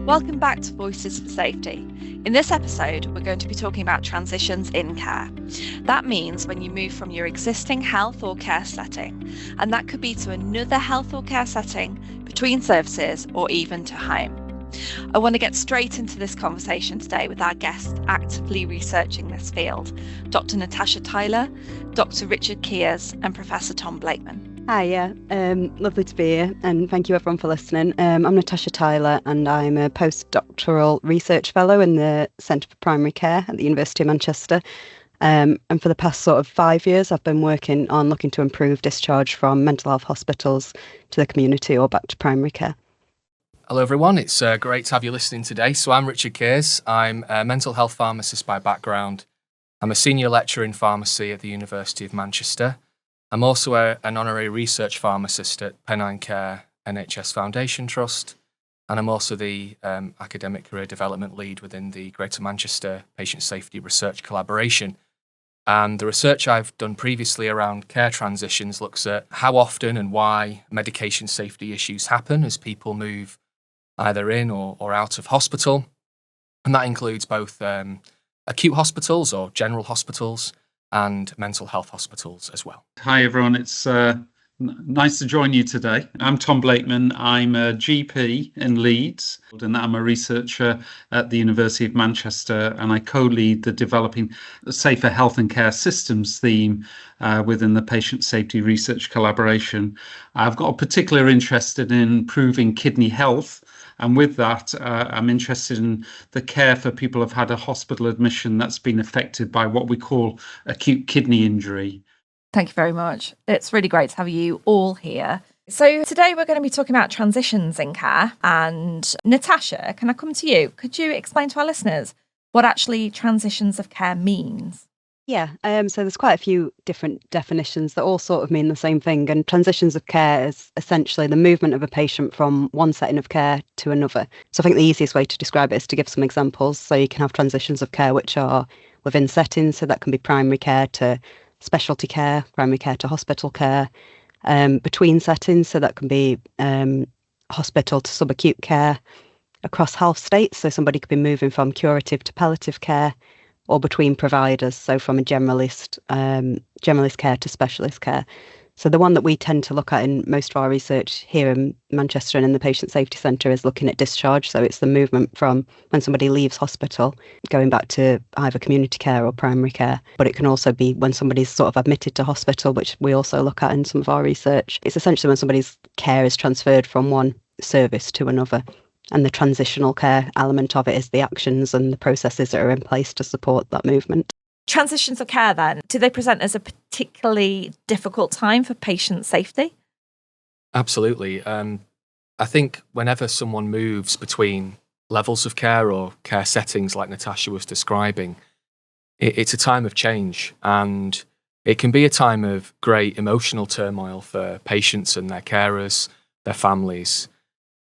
Welcome back to Voices for Safety. In this episode, we're going to be talking about transitions in care. That means when you move from your existing health or care setting, and that could be to another health or care setting, between services, or even to home. I want to get straight into this conversation today with our guests actively researching this field, Dr Natasha Tyler, Dr Richard Keers, and Professor Tom Blakeman. Hi, lovely to be here, and thank you everyone for listening. I'm Natasha Tyler, and I'm a postdoctoral research fellow in the Centre for Primary Care at the University of Manchester. And for the past sort of 5 years, I've been working on looking to improve discharge from mental health hospitals to the community or back to primary care. Hello everyone, it's great to have you listening today. So I'm Richard Keers, I'm a mental health pharmacist by background. I'm a senior lecturer in pharmacy at the University of Manchester. I'm also an honorary research pharmacist at Pennine Care NHS Foundation Trust, and I'm also the academic career development lead within the Greater Manchester Patient Safety Research Collaboration. And the research I've done previously around care transitions looks at how often and why medication safety issues happen as people move either in or out of hospital. And that includes both acute hospitals or general hospitals and mental health hospitals as well. Hi everyone, it's nice to join you today. I'm Tom Blakeman. I'm a GP in Leeds, and I'm a researcher at the University of Manchester, and I co-lead the Developing Safer Health and Care Systems theme within the Patient Safety Research Collaboration. I've got a particular interest in improving kidney health, and with that, I'm interested in the care for people who've had a hospital admission that's been affected by what we call acute kidney injury. Thank you very much. It's really great to have you all here. So today we're going to be talking about transitions in care. And Natasha, can I come to you? Could you explain to our listeners what actually transitions of care means? Yeah, so there's quite a few different definitions that all sort of mean the same thing. And transitions of care is essentially the movement of a patient from one setting of care to another. So I think the easiest way to describe it is to give some examples. So you can have transitions of care which are within settings. So that can be primary care to specialty care, primary care to hospital care, between settings. So that can be hospital to subacute care, across health states. So somebody could be moving from curative to palliative care, or between providers, so from a generalist care to specialist care. So the one that we tend to look at in most of our research here in Manchester and in the Patient Safety Centre is looking at discharge. So it's the movement from when somebody leaves hospital, going back to either community care or primary care. But it can also be when somebody's sort of admitted to hospital, which we also look at in some of our research. It's essentially when somebody's care is transferred from one service to another. And the transitional care element of it is the actions and the processes that are in place to support that movement. Transitions of care then, do they present as a particularly difficult time for patient safety? Absolutely. I think whenever someone moves between levels of care or care settings like Natasha was describing, it's a time of change, and it can be a time of great emotional turmoil for patients and their carers, their families,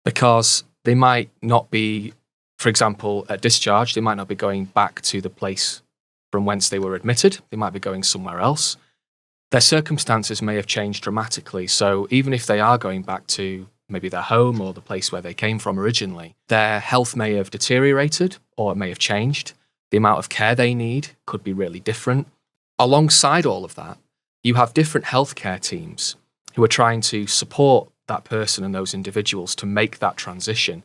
because they might not be, for example, at discharge, they might not be going back to the place from whence they were admitted. They might be going somewhere else. Their circumstances may have changed dramatically. So even if they are going back to maybe their home or the place where they came from originally, their health may have deteriorated or it may have changed. The amount of care they need could be really different. Alongside all of that, you have different healthcare teams who are trying to support that person and those individuals to make that transition.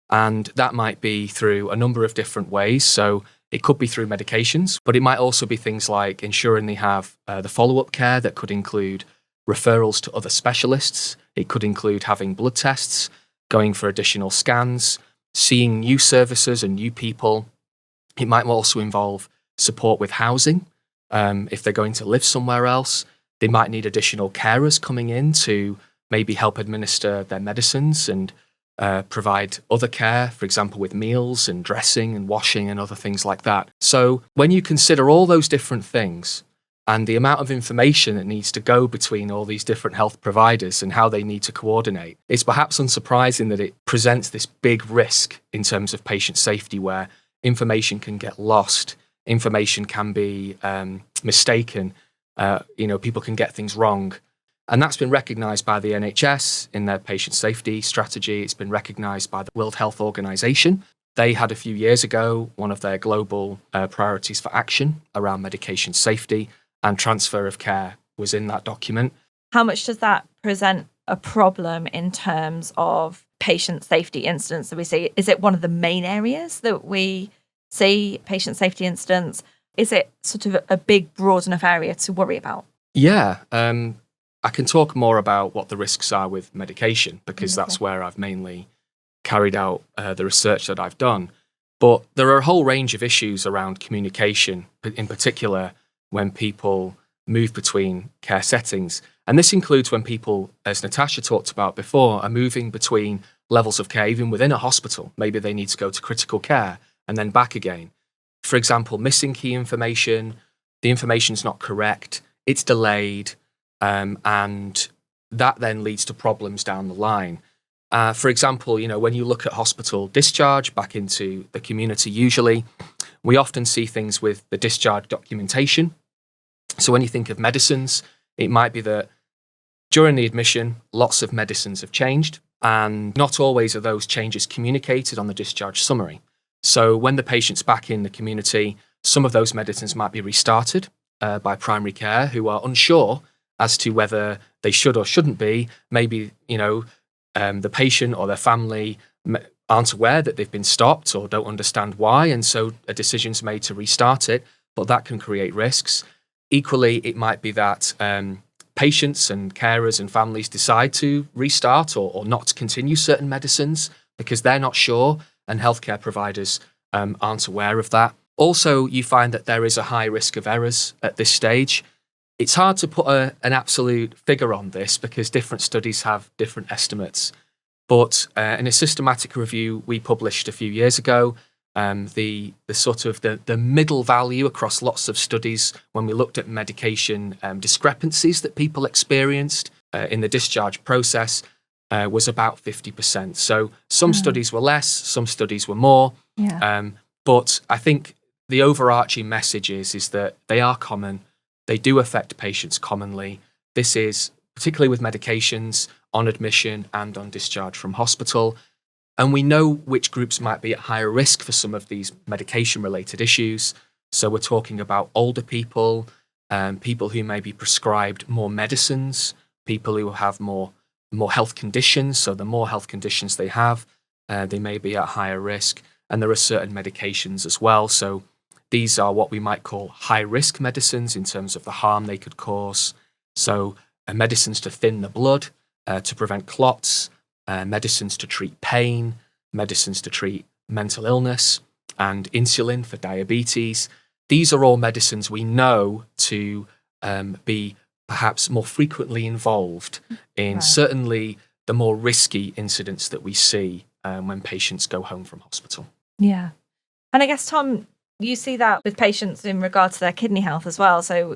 And that might be through a number of different ways. So it could be through medications, but it might also be things like ensuring they have the follow-up care that could include referrals to other specialists. It could include having blood tests, going for additional scans, seeing new services and new people. It might also involve support with housing. If they're going to live somewhere else, they might need additional carers coming in to maybe help administer their medicines and provide other care, for example, with meals and dressing and washing and other things like that. So when you consider all those different things and the amount of information that needs to go between all these different health providers and how they need to coordinate, it's perhaps unsurprising that it presents this big risk in terms of patient safety where information can get lost, information can be mistaken, people can get things wrong. And that's been recognised by the NHS in their patient safety strategy. It's been recognised by the World Health Organization. They had a few years ago one of their global priorities for action around medication safety, and transfer of care was in that document. How much does that present a problem in terms of patient safety incidents that we see? Is it one of the main areas that we see patient safety incidents? Is it sort of a big, broad enough area to worry about? Yeah, I can talk more about what the risks are with medication, because that's where I've mainly carried out the research that I've done. But there are a whole range of issues around communication, in particular when people move between care settings. And this includes when people, as Natasha talked about before, are moving between levels of care, even within a hospital. Maybe they need to go to critical care and then back again. For example, missing key information, the information's not correct, it's delayed, and that then leads to problems down the line. For example, when you look at hospital discharge back into the community, usually we often see things with the discharge documentation. So when you think of medicines, it might be that during the admission, lots of medicines have changed, and not always are those changes communicated on the discharge summary. So when the patient's back in the community, some of those medicines might be restarted by primary care, who are unsure as to whether they should or shouldn't be. Maybe, the patient or their family aren't aware that they've been stopped or don't understand why, and so a decision's made to restart it, but that can create risks. Equally, it might be that patients and carers and families decide to restart or not continue certain medicines because they're not sure, and healthcare providers aren't aware of that. Also, you find that there is a high risk of errors at this stage. It's hard to put an absolute figure on this because different studies have different estimates. But in a systematic review we published a few years ago, the middle value across lots of studies when we looked at medication discrepancies that people experienced in the discharge process was about 50%. So some studies were less, some studies were more. Yeah. But I think the overarching message is that they are common. They do affect patients commonly. This is particularly with medications on admission and on discharge from hospital. And we know which groups might be at higher risk for some of these medication-related issues. So we're talking about older people, people who may be prescribed more medicines, people who have more health conditions. So the more health conditions they have, they may be at higher risk. And there are certain medications as well. So these are what we might call high-risk medicines in terms of the harm they could cause. So medicines to thin the blood, to prevent clots, medicines to treat pain, medicines to treat mental illness, and insulin for diabetes. These are all medicines we know to be perhaps more frequently involved in certainly the more risky incidents that we see when patients go home from hospital. Yeah. And I guess, Tom, you see that with patients in regard to their kidney health as well. So,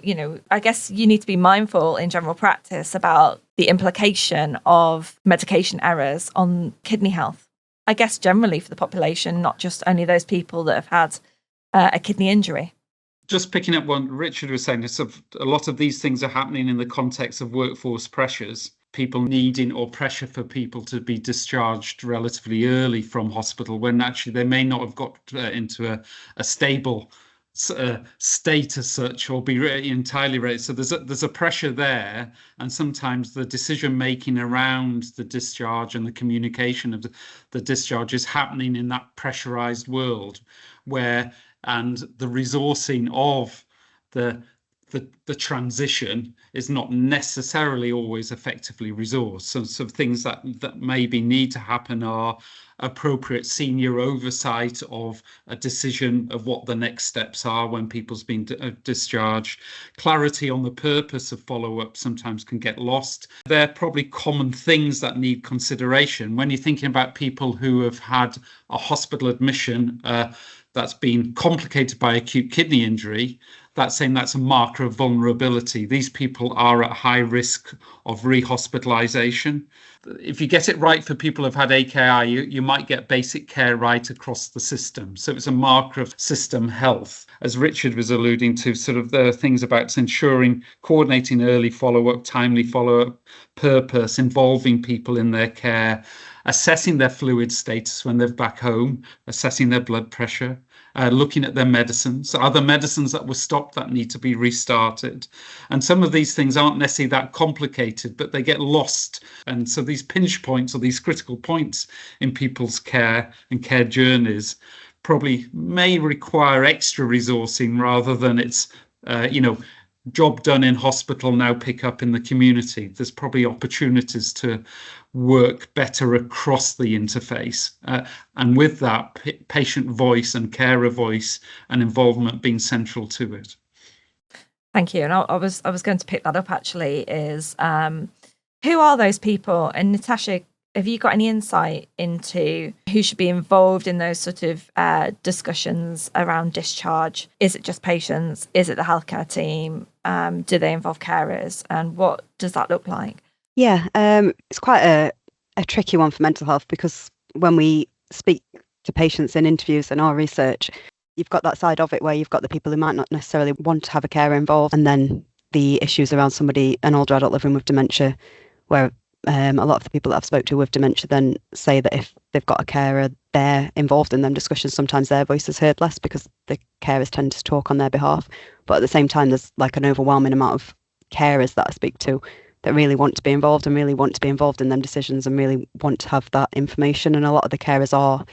I guess you need to be mindful in general practice about the implication of medication errors on kidney health. I guess generally for the population, not just only those people that have had a kidney injury. Just picking up what Richard was saying, a lot of these things are happening in the context of workforce pressures, people needing or pressure for people to be discharged relatively early from hospital when actually they may not have got into a stable state as such or be entirely ready. So there's a pressure there, and sometimes the decision making around the discharge and the communication of the discharge is happening in that pressurized world and the resourcing of the transition is not necessarily always effectively resourced. So some things that maybe need to happen are appropriate senior oversight of a decision of what the next steps are when people's been discharged. Clarity on the purpose of follow-up sometimes can get lost. They're probably common things that need consideration. When you're thinking about people who have had a hospital admission that's been complicated by acute kidney injury, that's saying that's a marker of vulnerability. These people are at high risk of rehospitalization. If you get it right for people who've had AKI, you might get basic care right across the system. So it's a marker of system health. As Richard was alluding to, sort of the things about ensuring, coordinating early follow-up, timely follow-up, purpose, involving people in their care, assessing their fluid status when they're back home, assessing their blood pressure, looking at their medicines. Are there medicines that were stopped that need to be restarted? And some of these things aren't necessarily that complicated, but they get lost. And so these pinch points, or these critical points in people's care and care journeys, probably may require extra resourcing rather than it's, job done in hospital, now pick up in the community. There's probably opportunities to work better across the interface. And with that, patient voice and carer voice and involvement being central to it. Thank you. And I was going to pick that up actually, is who are those people? And Natasha, have you got any insight into who should be involved in those sort of discussions around discharge? Is it just patients? Is it the healthcare team? Do they involve carers? And what does that look like? Yeah, it's quite a tricky one for mental health, because when we speak to patients in interviews and our research, you've got that side of it where you've got the people who might not necessarily want to have a carer involved, and then the issues around an older adult living with dementia, where a lot of the people that I've spoke to with dementia then say that if they've got a carer, they're involved in them discussions. Sometimes their voice is heard less because the carers tend to talk on their behalf. But at the same time, there's like an overwhelming amount of carers that I speak to that really want to be involved and really want to be involved in them decisions and really want to have that information. And a lot of the carers are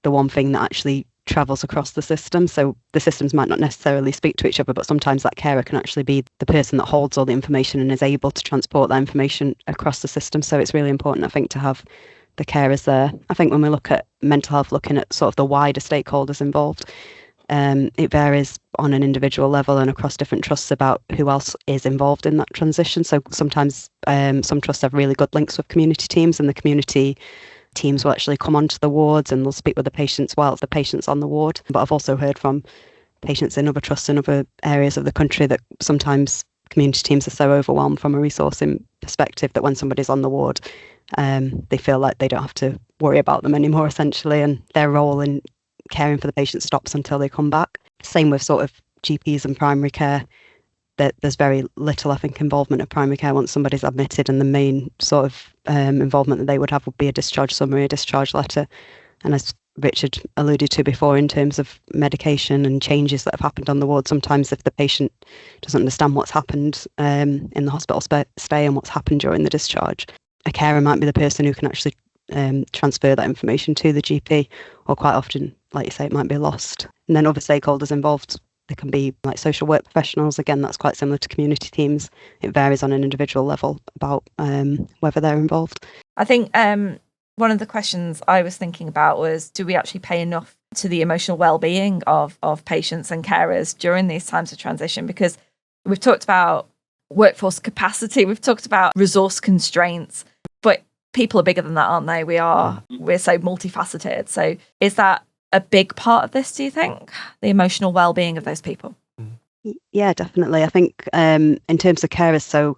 the one thing that actually travels across the system. So the systems might not necessarily speak to each other, but sometimes that carer can actually be the person that holds all the information and is able to transport that information across the system. So it's really important, I think, to have the carers there. I think when we look at mental health, looking at sort of the wider stakeholders involved, it varies on an individual level and across different trusts about who else is involved in that transition. So sometimes some trusts have really good links with community teams, and the community teams will actually come onto the wards and they'll speak with the patients while the patient's on the ward. But I've also heard from patients in other trusts in other areas of the country that sometimes community teams are so overwhelmed from a resourcing perspective that when somebody's on the ward, they feel like they don't have to worry about them anymore, essentially, and their role in caring for the patient stops until they come back. Same with sort of GPs and primary care. That there's very little, I think, involvement of primary care once somebody's admitted, and the main sort of involvement that they would have would be a discharge summary, a discharge letter. And as Richard alluded to before, in terms of medication and changes that have happened on the ward, sometimes if the patient doesn't understand what's happened in the hospital stay and what's happened during the discharge, a carer might be the person who can actually transfer that information to the GP, or quite often, like you say, it might be lost. And then other stakeholders involved, they can be like social work professionals. Again, that's quite similar to community teams. It varies on an individual level about whether they're involved. I think one of the questions I was thinking about was, do we actually pay enough to the emotional well-being of patients and carers during these times of transition? Because we've talked about workforce capacity, we've talked about resource constraints, but people are bigger than that, aren't they? We're so multifaceted. So is that a big part of this, do you think? The emotional well-being of those people? Yeah, definitely. I think in terms of carers, so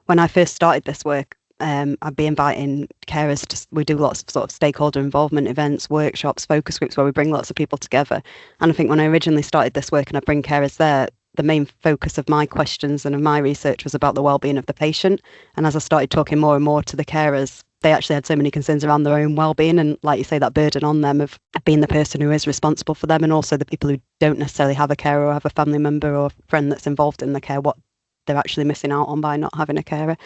when I first started this work, I'd be inviting carers we do lots of sort of stakeholder involvement events, workshops, focus groups where we bring lots of people together. And I think when I originally started this work and I bring carers there, the main focus of my questions and of my research was about the well-being of the patient. And as I started talking more and more to the carers, they actually had so many concerns around their own well-being, and like you say, that burden on them of being the person who is responsible for them, and also the people who don't necessarily have a carer or have a family member or friend that's involved in the care, what they're actually missing out on by not having a carer.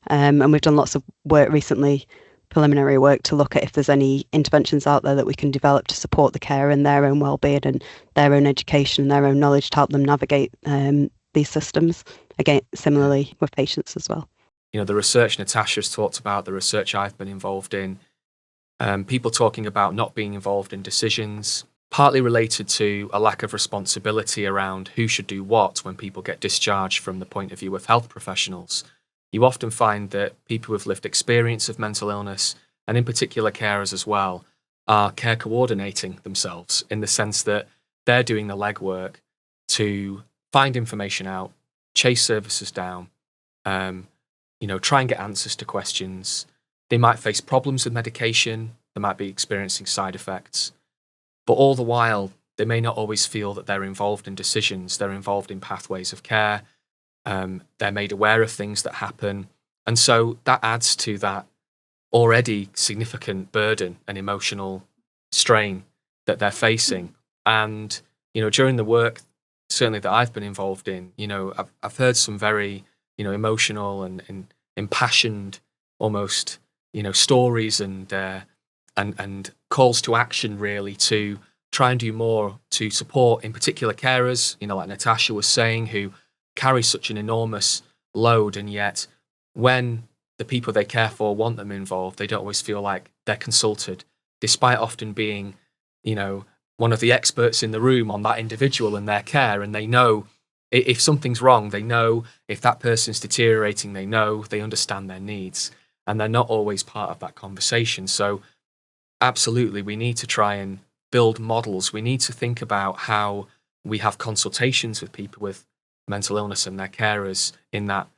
And we've done lots of work recently, preliminary work, to look at if there's any interventions out there that we can develop to support the carer in their own well-being and their own education and their own knowledge to help them navigate these systems. Again, similarly with patients as well. You know, the research Natasha's talked about, the research I've been involved in, people talking about not being involved in decisions, partly related to a lack of responsibility around who should do what when people get discharged from the point of view of health professionals. You often find that people with lived experience of mental illness, and in particular carers as well, are care coordinating themselves in the sense that they're doing the legwork to find information out, chase services down, try and get answers to questions. They might face problems with medication. They might be experiencing side effects. But all the while, they may not always feel that they're involved in decisions. They're involved in pathways of care. They're made aware of things that happen. And so that adds to that already significant burden and emotional strain that they're facing. And, during the work, certainly that I've been involved in, I've heard some very, emotional and impassioned almost, stories and calls to action really to try and do more to support in particular carers, like Natasha was saying, who carry such an enormous load, and yet when the people they care for want them involved, they don't always feel like they're consulted, despite often being, one of the experts in the room on that individual and their care. And they know if something's wrong, they know if that person's deteriorating, they understand their needs, and they're not always part of that conversation. So absolutely, we need to try and build models. We need to think about how we have consultations with people with mental illness and their carers in that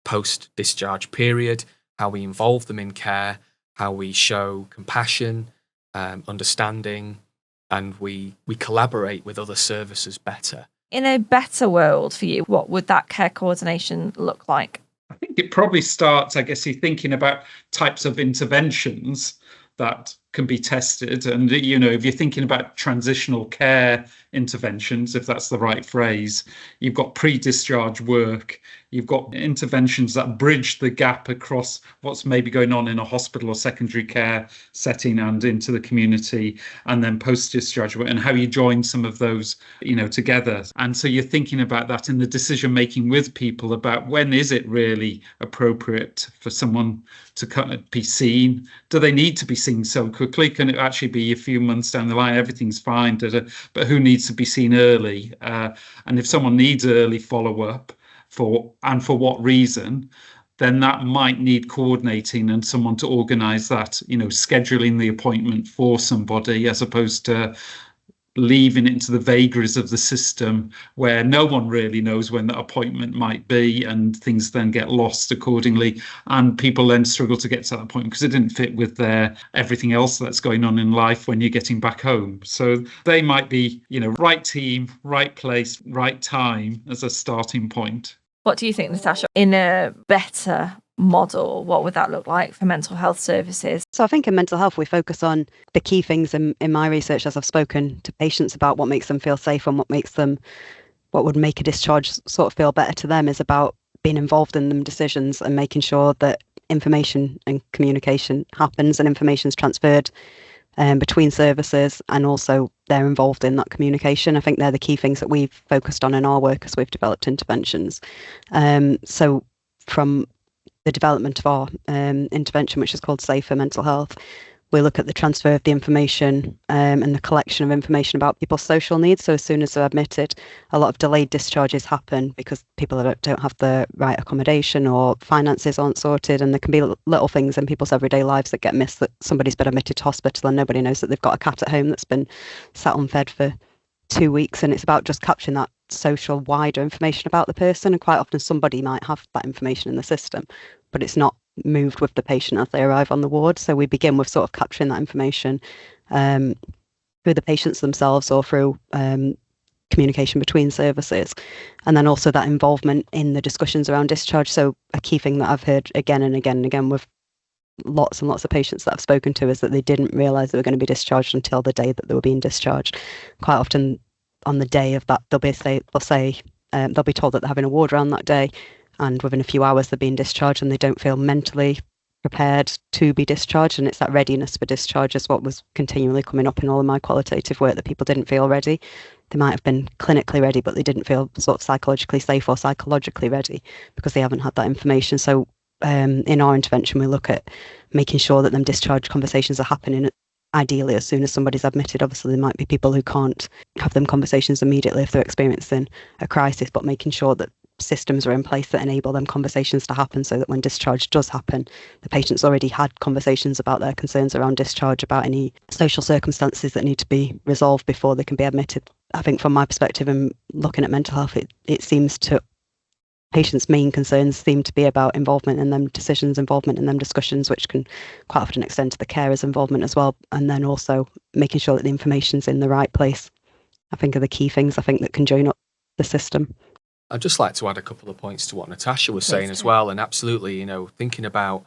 post-discharge period, how we involve them in care, how we show compassion, understanding, and we collaborate with other services better. In a better world for you, what would that care coordination look like? I think it probably starts, I guess, you're thinking about types of interventions that can be tested. And, if you're thinking about transitional care interventions, if that's the right phrase, you've got pre-discharge work, you've got interventions that bridge the gap across what's maybe going on in a hospital or secondary care setting and into the community, and then post-discharge work, and how you join some of those, together. And so you're thinking about that in the decision making with people about when is it really appropriate for someone to be seen? Do they need to be seen so quickly? Can it actually be a few months down the line, everything's fine, but who needs to be seen early? And if someone needs early follow-up for what reason, then that might need coordinating and someone to organise that, scheduling the appointment for somebody, as opposed to leaving it into the vagaries of the system where no one really knows when that appointment might be, and things then get lost accordingly, and people then struggle to get to that point because it didn't fit with their everything else that's going on in life when you're getting back home. So they might be, right team, right place, right time as a starting point. What do you think, Natasha? In a better model, what would that look like for mental health services? So I think in mental health, we focus on the key things in my research, as I've spoken to patients about what makes them feel safe and what would make a discharge sort of feel better to them, is about being involved in them decisions and making sure that information and communication happens and information is transferred between services, and also they're involved in that communication. I think they're the key things that we've focused on in our work as we've developed interventions. So from the development of our intervention, which is called Safer Mental Health, we look at the transfer of the information and the collection of information about people's social needs. So as soon as they're admitted, a lot of delayed discharges happen because people don't have the right accommodation or finances aren't sorted, and there can be little things in people's everyday lives that get missed, that somebody's been admitted to hospital and nobody knows that they've got a cat at home that's been sat on fed for 2 weeks. And it's about just capturing that social wider information about the person, and quite often somebody might have that information in the system, but it's not moved with the patient as they arrive on the ward. So we begin with sort of capturing that information through the patients themselves or through communication between services, and then also that involvement in the discussions around discharge. So a key thing that I've heard again and again and again with lots and lots of patients that I've spoken to is that they didn't realise they were going to be discharged until the day that they were being discharged. Quite often on the day of that, they'll be told that they're having a ward round that day, and within a few hours they're being discharged and they don't feel mentally prepared to be discharged. And it's that readiness for discharge is what was continually coming up in all of my qualitative work, that people didn't feel ready. They might have been clinically ready, but they didn't feel sort of psychologically safe or psychologically ready because they haven't had that information. So in our intervention, we look at making sure that them discharge conversations are happening ideally as soon as somebody's admitted. Obviously, there might be people who can't have them conversations immediately if they're experiencing a crisis, but making sure that systems are in place that enable them conversations to happen, so that when discharge does happen, the patient's already had conversations about their concerns around discharge, about any social circumstances that need to be resolved before they can be admitted I think from my perspective and looking at mental health, it seems to patients' main concerns seem to be about involvement in them decisions, involvement in them discussions, which can quite often extend to the carers' involvement as well. And then also making sure that the information's in the right place, I think, are the key things I think that can join up the system. I'd just like to add a couple of points to what Natasha was saying as well. And absolutely, thinking about,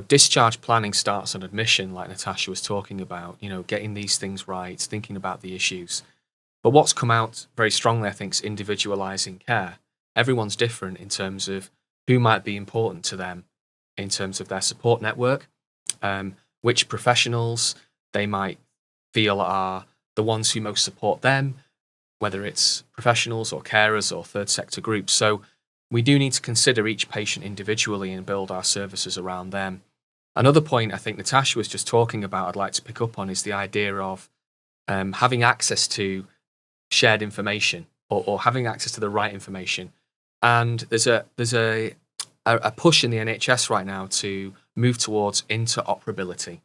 discharge planning starts on admission, like Natasha was talking about, getting these things right, thinking about the issues. But what's come out very strongly, I think, is individualising care. Everyone's different in terms of who might be important to them in terms of their support network, which professionals they might feel are the ones who most support them, whether it's professionals or carers or third sector groups. So we do need to consider each patient individually and build our services around them. Another point I think Natasha was just talking about, I'd like to pick up on, is the idea of having access to shared information or having access to the right information. And there's a push in the NHS right now to move towards interoperability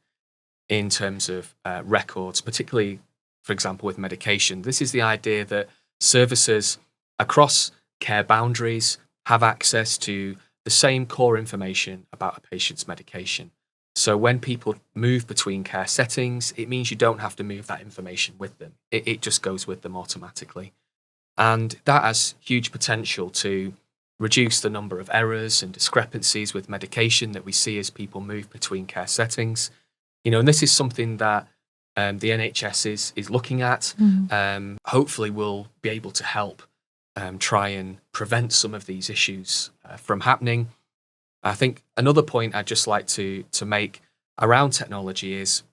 in terms of records, particularly, for example, with medication. This is the idea that services across care boundaries have access to the same core information about a patient's medication. So when people move between care settings, it means you don't have to move that information with them. It just goes with them automatically. And that has huge potential to reduce the number of errors and discrepancies with medication that we see as people move between care settings. And this is something that the NHS is looking at. Hopefully we'll be able to help try and prevent some of these issues from happening. I think another point I'd just like to make around technology is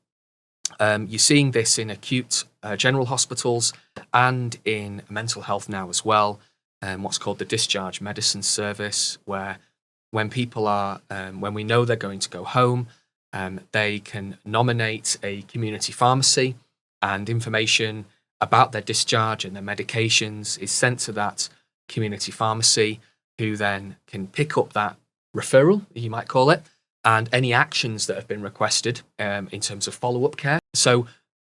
you're seeing this in acute general hospitals and in mental health now as well, what's called the discharge medicine service, where when people are, when we know they're going to go home, they can nominate a community pharmacy, and information about their discharge and their medications is sent to that community pharmacy, who then can pick up that referral, you might call it, and any actions that have been requested in terms of follow-up care. So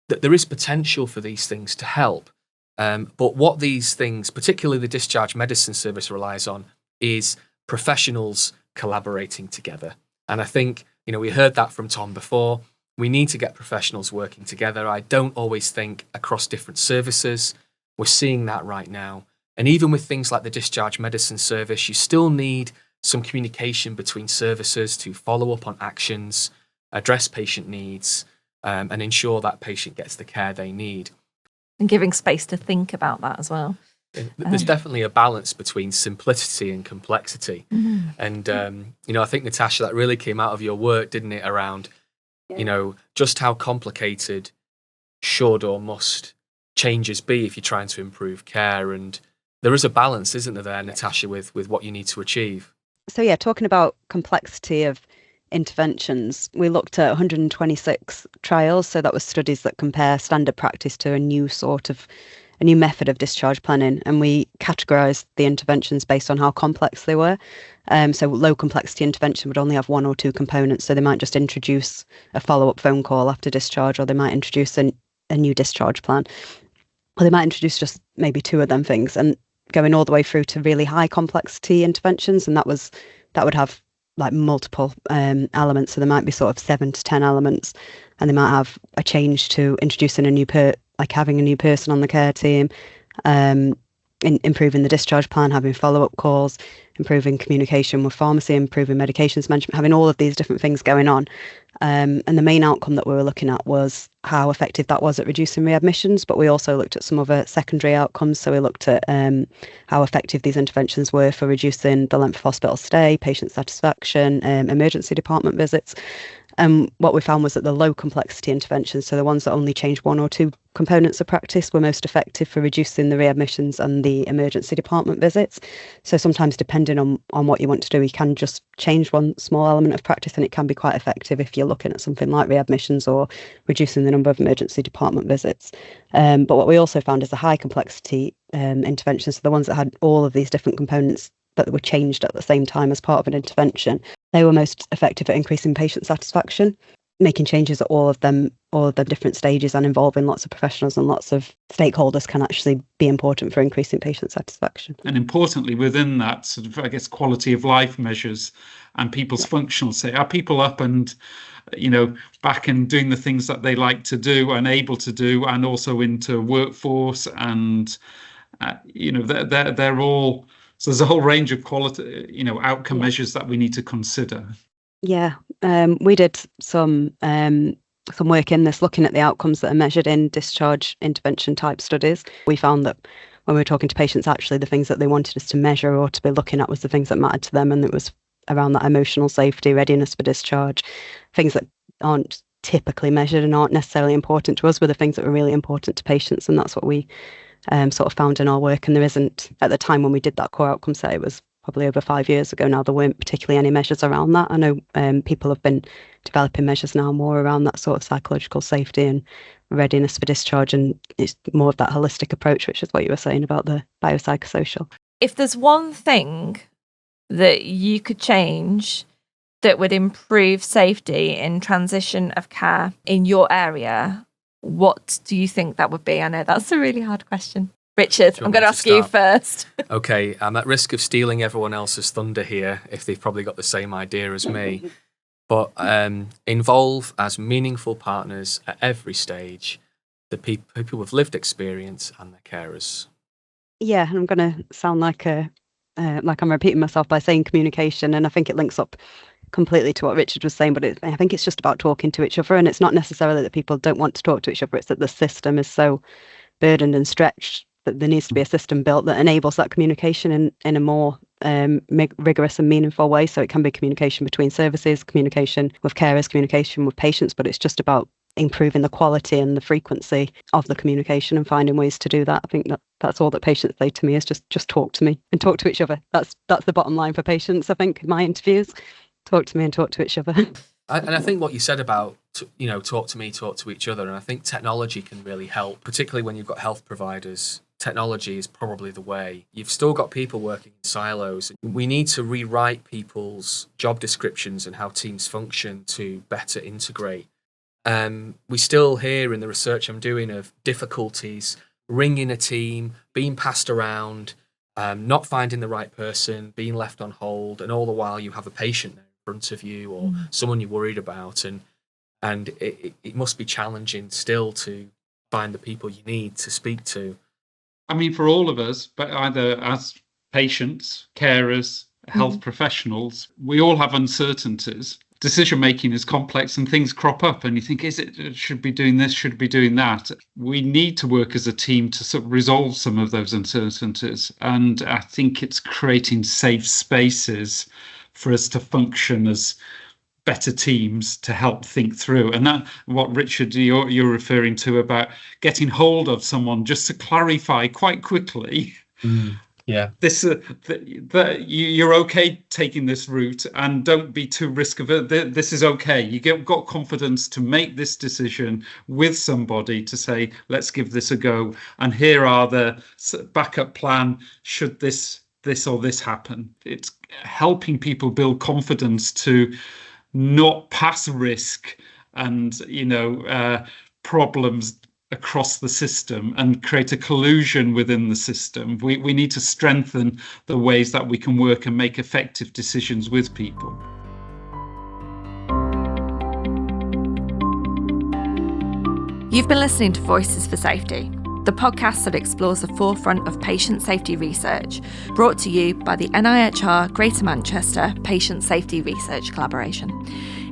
there is potential for these things to help. But what these things, particularly the discharge medicine service, relies on is professionals collaborating together. And I think, we heard that from Tom before. We need to get professionals working together. I don't always think across different services. We're seeing that right now. And even with things like the discharge medicine service, you still need some communication between services to follow up on actions, address patient needs, and ensure that patient gets the care they need. And giving space to think about that as well. There's definitely a balance between simplicity and complexity. Mm-hmm. And, I think, Natasha, that really came out of your work, didn't it, around, just how complicated should or must changes be if you're trying to improve care. And there is a balance, isn't there, Natasha, with what you need to achieve? So, talking about complexity of interventions, we looked at 126 trials. So that was studies that compare standard practice to a new method of discharge planning, and we categorised the interventions based on how complex they were. So low complexity intervention would only have one or two components. So they might just introduce a follow-up phone call after discharge, or they might introduce a new discharge plan, or they might introduce just maybe two of them things, and going all the way through to really high complexity interventions. And that would have like multiple elements. So there might be sort of 7 to 10 elements, and they might have a change to introducing a new like having a new person on the care team, improving the discharge plan, having follow-up calls, improving communication with pharmacy, improving medications management, having all of these different things going on. And the main outcome that we were looking at was how effective that was at reducing readmissions, but we also looked at some other secondary outcomes. So we looked at how effective these interventions were for reducing the length of hospital stay, patient satisfaction, emergency department visits. And what we found was that the low complexity interventions, so the ones that only change one or two components of practice, were most effective for reducing the readmissions and the emergency department visits. So sometimes, depending on what you want to do, you can just change one small element of practice, and it can be quite effective if you're looking at something like readmissions or reducing the number of emergency department visits. But what we also found is the high complexity interventions, so the ones that had all of these different components that were changed at the same time as part of an intervention, they were most effective at increasing patient satisfaction. making changes at all of them different stages and involving lots of professionals and lots of stakeholders can actually be important for increasing patient satisfaction. And importantly, within that sort of, I guess, quality of life measures and people's functional state, are people up and, back and doing the things that they like to do and able to do, and also into workforce, and, they're all, so there's a whole range of quality, outcome measures that we need to consider. Yeah, we did some work in this, looking at the outcomes that are measured in discharge intervention type studies. We found that when we were talking to patients, actually the things that they wanted us to measure or to be looking at was the things that mattered to them, and it was around that emotional safety, readiness for discharge, things that aren't typically measured and aren't necessarily important to us were the things that were really important to patients, and that's what we sort of found in our work. And there isn't, at the time when we did that core outcome set, it was probably over 5 years ago now, there weren't particularly any measures around that. I know people have been developing measures now more around that sort of psychological safety and readiness for discharge, and it's more of that holistic approach, which is what you were saying about the biopsychosocial. If there's one thing that you could change that would improve safety in transition of care in your area, what do you think that would be? I know that's a really hard question. Richard, I'm going to ask you first. Okay, I'm at risk of stealing everyone else's thunder here if they've probably got the same idea as me. But involve as meaningful partners at every stage the people with lived experience and their carers. Yeah, and I'm going to sound like I'm repeating myself by saying communication, and I think it links up completely to what Richard was saying, but I think it's just about talking to each other, and it's not necessarily that people don't want to talk to each other, it's that the system is so burdened and stretched that there needs to be a system built that enables that communication in a more rigorous and meaningful way. So it can be communication between services, communication with carers, communication with patients, but it's just about improving the quality and the frequency of the communication and finding ways to do that. I think that's all that patients say to me is just talk to me and talk to each other. That's the bottom line for patients, I think, in my interviews. Talk to me and talk to each other. And I think what you said about, talk to me, talk to each other, and I think technology can really help, particularly when you've got health providers. Technology is probably the way. You've still got people working in silos. We need to rewrite people's job descriptions and how teams function to better integrate. We still hear in the research I'm doing of difficulties ringing a team, being passed around, not finding the right person, being left on hold, and all the while you have a patient there in front of you or someone you're worried about, and it must be challenging still to find the people you need to speak to. I mean, for all of us, but either as patients, carers, health professionals, we all have uncertainties. Decision making is complex and things crop up and you think, should be doing this, should be doing that. We need to work as a team to sort of resolve some of those uncertainties. And I think it's creating safe spaces for us to function as better teams to help think through. And that what Richard you're referring to about getting hold of someone just to clarify quite quickly. Yeah, this you're okay taking this route and don't be too risk averse. This is okay. You got confidence to make this decision with somebody to say, let's give this a go. And here are the backup plan should this or this happen. It's helping people build confidence to not pass risk and problems across the system and create a collusion within the system. We need to strengthen the ways that we can work and make effective decisions with people. You've been listening to Voices for Safety, the podcast that explores the forefront of patient safety research, brought to you by the NIHR Greater Manchester Patient Safety Research Collaboration.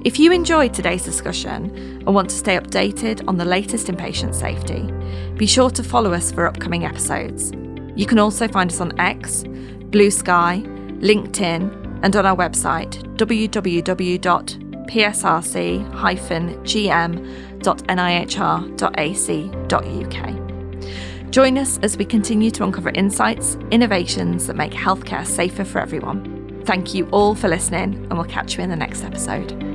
If you enjoyed today's discussion and want to stay updated on the latest in patient safety, be sure to follow us for upcoming episodes. You can also find us on X, Blue Sky, LinkedIn, and on our website www.psrc-gm.nihr.ac.uk. Join us as we continue to uncover insights, innovations that make healthcare safer for everyone. Thank you all for listening, and we'll catch you in the next episode.